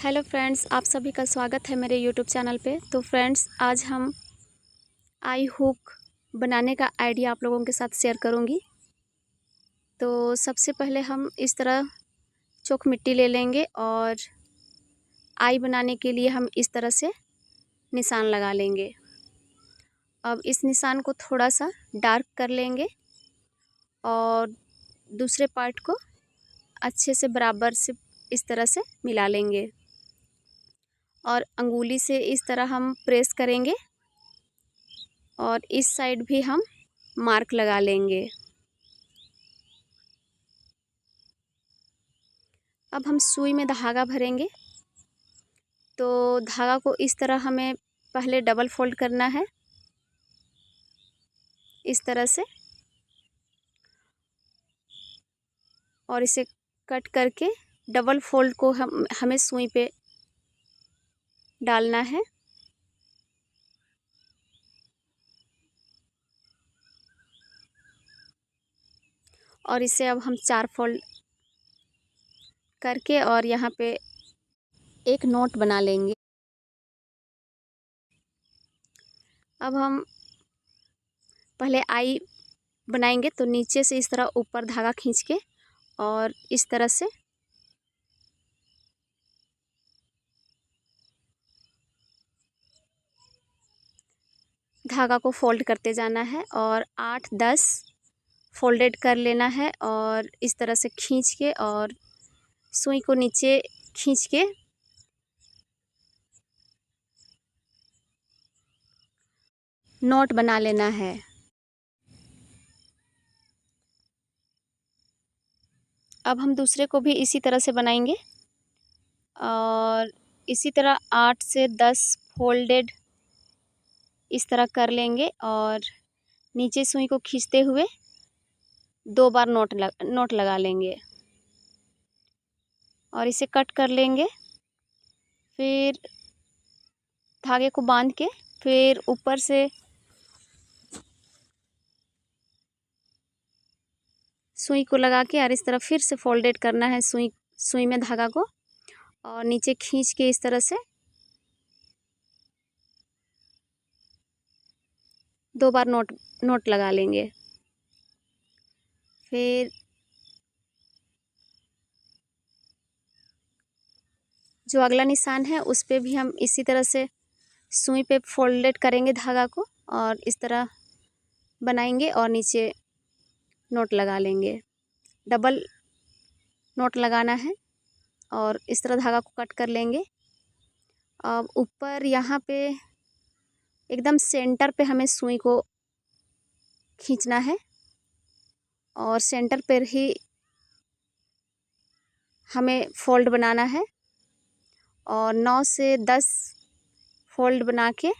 Hello friends, आप सभी का स्वागत है मेरे यूट्यूब चैनल पे। तो फ्रेंड्स, आज हम आई हुक बनाने का आइडिया आप लोगों के साथ शेयर करूंगी। तो सबसे पहले हम इस तरह चोक मिट्टी ले लेंगे और आई बनाने के लिए हम इस तरह से निशान लगा लेंगे। अब इस निशान को थोड़ा सा डार्क कर लेंगे और दूसरे पार्ट को अच्छे से बराबर से इस तरह से मिला लेंगे और अंगुली से इस तरह हम प्रेस करेंगे और इस साइड भी हम मार्क लगा लेंगे। अब हम सुई में धागा भरेंगे। तो धागा को इस तरह हमें पहले डबल फोल्ड करना है, इस तरह से, और इसे कट करके डबल फोल्ड को हमें सुई पे डालना है। और इसे अब हम 4 फोल्ड करके और यहाँ पे एक नोट बना लेंगे। अब हम पहले आई बनाएंगे, तो नीचे से इस तरह ऊपर धागा खींच के और इस तरह से धागा को फोल्ड करते जाना है और 8-10 फोल्डेड कर लेना है और इस तरह से खींच के और सुई को नीचे खींच के नोट बना लेना है। अब हम दूसरे को भी इसी तरह से बनाएंगे और इसी तरह 8 से 10 फोल्डेड इस तरह कर लेंगे और नीचे सुई को खींचते हुए 2 बार नोट लगा लेंगे और इसे कट कर लेंगे। फिर धागे को बांध के फिर ऊपर से सुई को लगा के और इस तरह फिर से फोल्डेड करना है सुई में धागा को और नीचे खींच के इस तरह से 2 बार नोट लगा लेंगे। फिर जो अगला निशान है उस पे भी हम इसी तरह से सुई पे फोल्डेड करेंगे धागा को और इस तरह बनाएंगे और नीचे नोट लगा लेंगे। डबल नोट लगाना है और इस तरह धागा को कट कर लेंगे। अब ऊपर यहाँ पे एकदम सेंटर पे हमें सुई को खींचना है और सेंटर पर ही हमें फोल्ड बनाना है और 9 से 10 फोल्ड बना के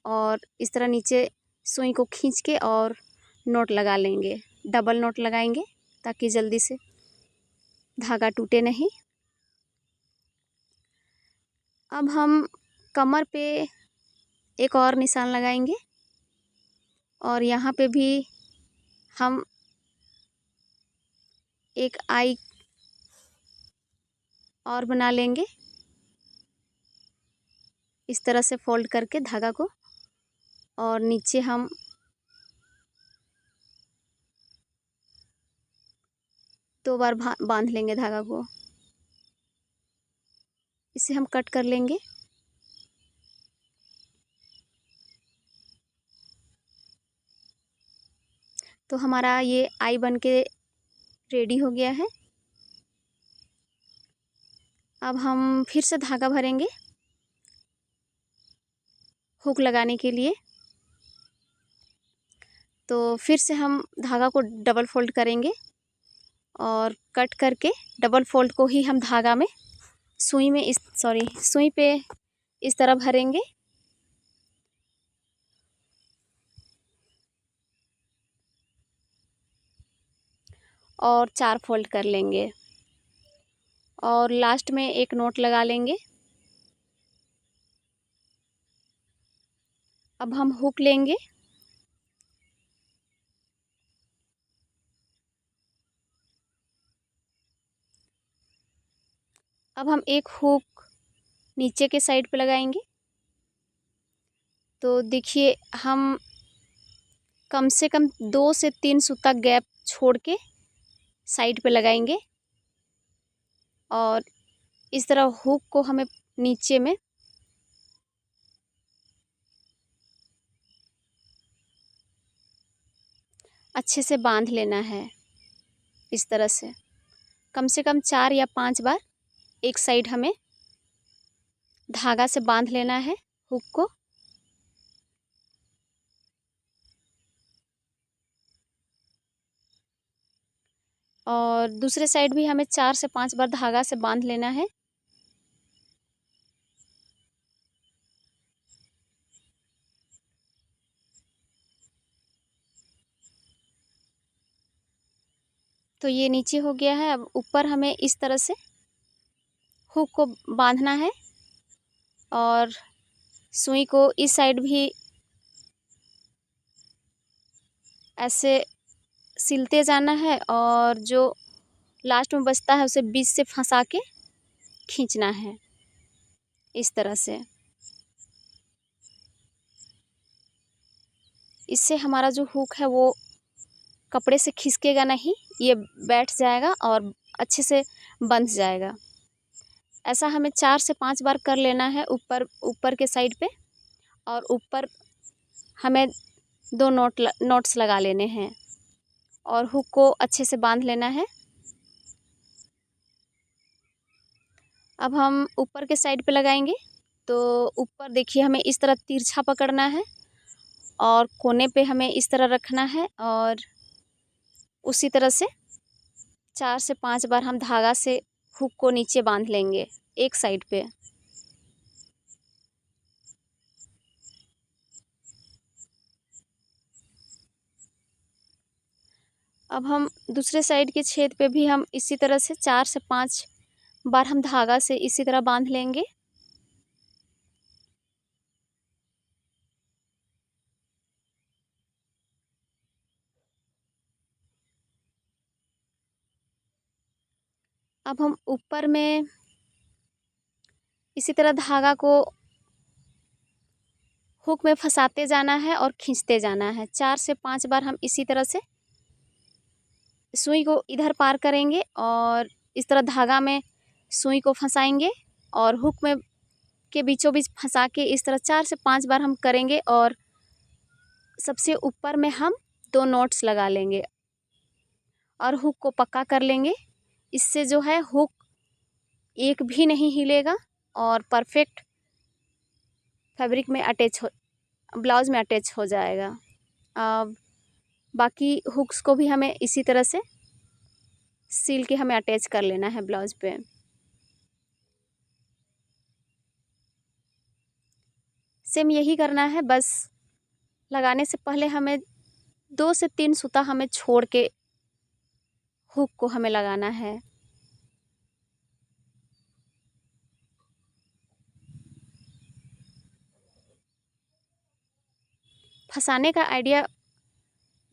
और इस तरह नीचे सुई को खींच के और नोट लगा लेंगे। डबल नोट लगाएंगे ताकि जल्दी से धागा टूटे नहीं। अब हम कमर पे एक और निशान लगाएंगे और यहाँ पे भी हम एक आई और बना लेंगे इस तरह से फोल्ड करके धागा को और नीचे हम दो बार बांध लेंगे धागा को। इसे हम कट कर लेंगे। तो हमारा ये आई बन के रेडी हो गया है। अब हम फिर से धागा भरेंगे हुक लगाने के लिए। तो फिर से हम धागा को डबल फोल्ड करेंगे और कट करके डबल फोल्ड को ही हम धागा में सुई पे इस तरह भरेंगे और 4 फोल्ड कर लेंगे और लास्ट में एक नोट लगा लेंगे। अब हम हुक लेंगे अब हम एक हुक नीचे के साइड पे लगाएंगे। तो देखिए हम कम से कम 2 से 3 सूता गैप छोड़ के साइड पे लगाएंगे और इस तरह हुक को हमें नीचे में अच्छे से बांध लेना है। इस तरह से कम 4 या 5 बार एक साइड हमें धागा से बांध लेना है हुक को। और दूसरे साइड भी हमें 4 से 5 बार धागा से बांध लेना है। तो ये नीचे हो गया है। अब ऊपर हमें इस तरह से हुक को बांधना है और सुई को इस साइड भी ऐसे सिलते जाना है और जो लास्ट में बचता है उसे बीच से फंसा के खींचना है इस तरह से। इससे हमारा जो हुक है वो कपड़े से खिसकेगा नहीं, ये बैठ जाएगा और अच्छे से बंध जाएगा। ऐसा हमें 4 से 5 बार कर लेना है ऊपर के साइड पे। और ऊपर हमें 2 नॉट्स लगा लेने हैं और हुक को अच्छे से बांध लेना है। अब हम ऊपर के साइड पे लगाएंगे। तो ऊपर देखिए हमें इस तरह तिरछा पकड़ना है और कोने पे हमें इस तरह रखना है और उसी तरह से 4 से 5 बार हम धागा से हुक को नीचे बांध लेंगे एक साइड पे। अब हम दूसरे साइड के छेद पे भी हम इसी तरह से 4 से 5 बार हम धागा से इसी तरह बांध लेंगे। अब हम ऊपर में इसी तरह धागा को हुक में फंसाते जाना है और खींचते जाना है। 4 से 5 बार हम इसी तरह से सुई को इधर पार करेंगे और इस तरह धागा में सुई को फंसाएंगे और हुक में के बीचों बीच फंसा के इस तरह 4 से 5 बार हम करेंगे और सबसे ऊपर में हम 2 नॉट्स लगा लेंगे और हुक को पक्का कर लेंगे। इससे जो है हुक एक भी नहीं हिलेगा और परफेक्ट फैब्रिक में ब्लाउज में अटैच हो जाएगा। अब बाकी हुक्स को भी हमें इसी तरह से सील के हमें अटैच कर लेना है ब्लाउज पे। सेम यही करना है, बस लगाने से पहले हमें 2 से 3 सूता हमें छोड़ के हुक को हमें लगाना है। फंसाने का आइडिया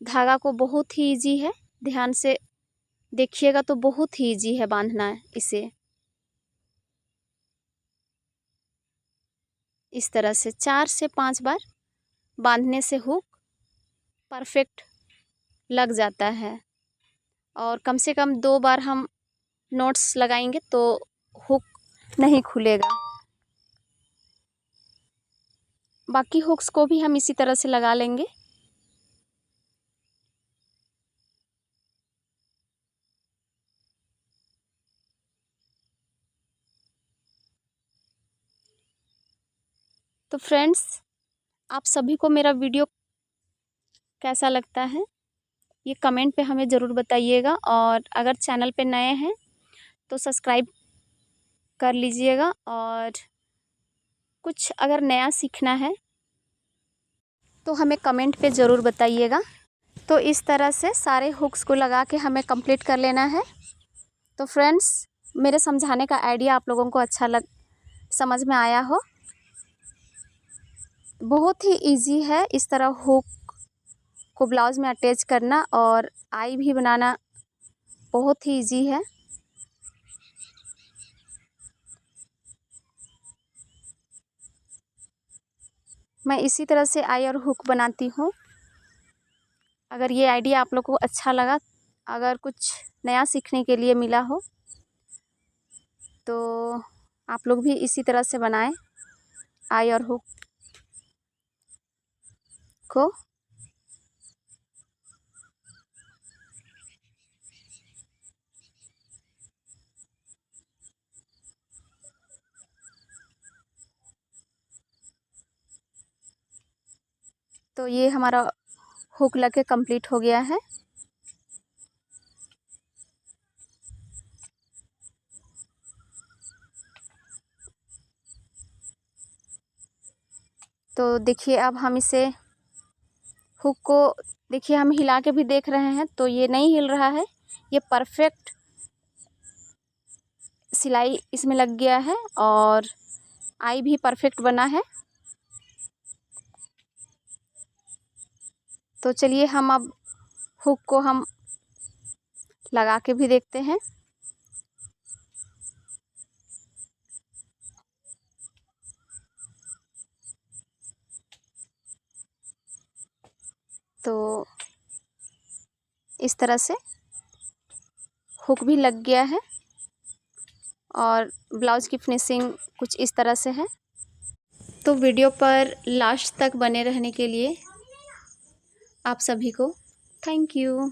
धागा को बहुत ही इजी है, ध्यान से देखिएगा तो बहुत ही इजी है बांधना इसे। इस तरह से 4 से 5 बार बांधने से हुक परफेक्ट लग जाता है और कम से कम 2 बार हम नॉट्स लगाएंगे तो हुक नहीं खुलेगा। बाकी हुक्स को भी हम इसी तरह से लगा लेंगे। तो फ्रेंड्स, आप सभी को मेरा वीडियो कैसा लगता है ये कमेंट पे हमें ज़रूर बताइएगा और अगर चैनल पे नए हैं तो सब्सक्राइब कर लीजिएगा और कुछ अगर नया सीखना है तो हमें कमेंट पे ज़रूर बताइएगा। तो इस तरह से सारे हुक्स को लगा के हमें कंप्लीट कर लेना है। तो फ्रेंड्स, मेरे समझाने का आइडिया आप लोगों को समझ में आया हो। बहुत ही इजी है इस तरह हुक को ब्लाउज में अटैच करना और आई भी बनाना बहुत ही इजी है। मैं इसी तरह से आई और हुक बनाती हूँ। अगर ये आइडिया आप लोग को अच्छा लगा, अगर कुछ नया सीखने के लिए मिला हो, तो आप लोग भी इसी तरह से बनाएं आई और हुक को। तो ये हमारा हुक लग के कंप्लीट हो गया है। तो देखिए, अब हम इसे हुक को देखिए हम हिला के भी देख रहे हैं, तो ये नहीं हिल रहा है। ये परफेक्ट सिलाई इसमें लग गया है और आई भी परफेक्ट बना है। तो चलिए हम अब हुक को हम लगा के भी देखते हैं। तो इस तरह से हुक भी लग गया है और ब्लाउज़ की फिनिशिंग कुछ इस तरह से है। तो वीडियो पर लास्ट तक बने रहने के लिए आप सभी को थैंक यू।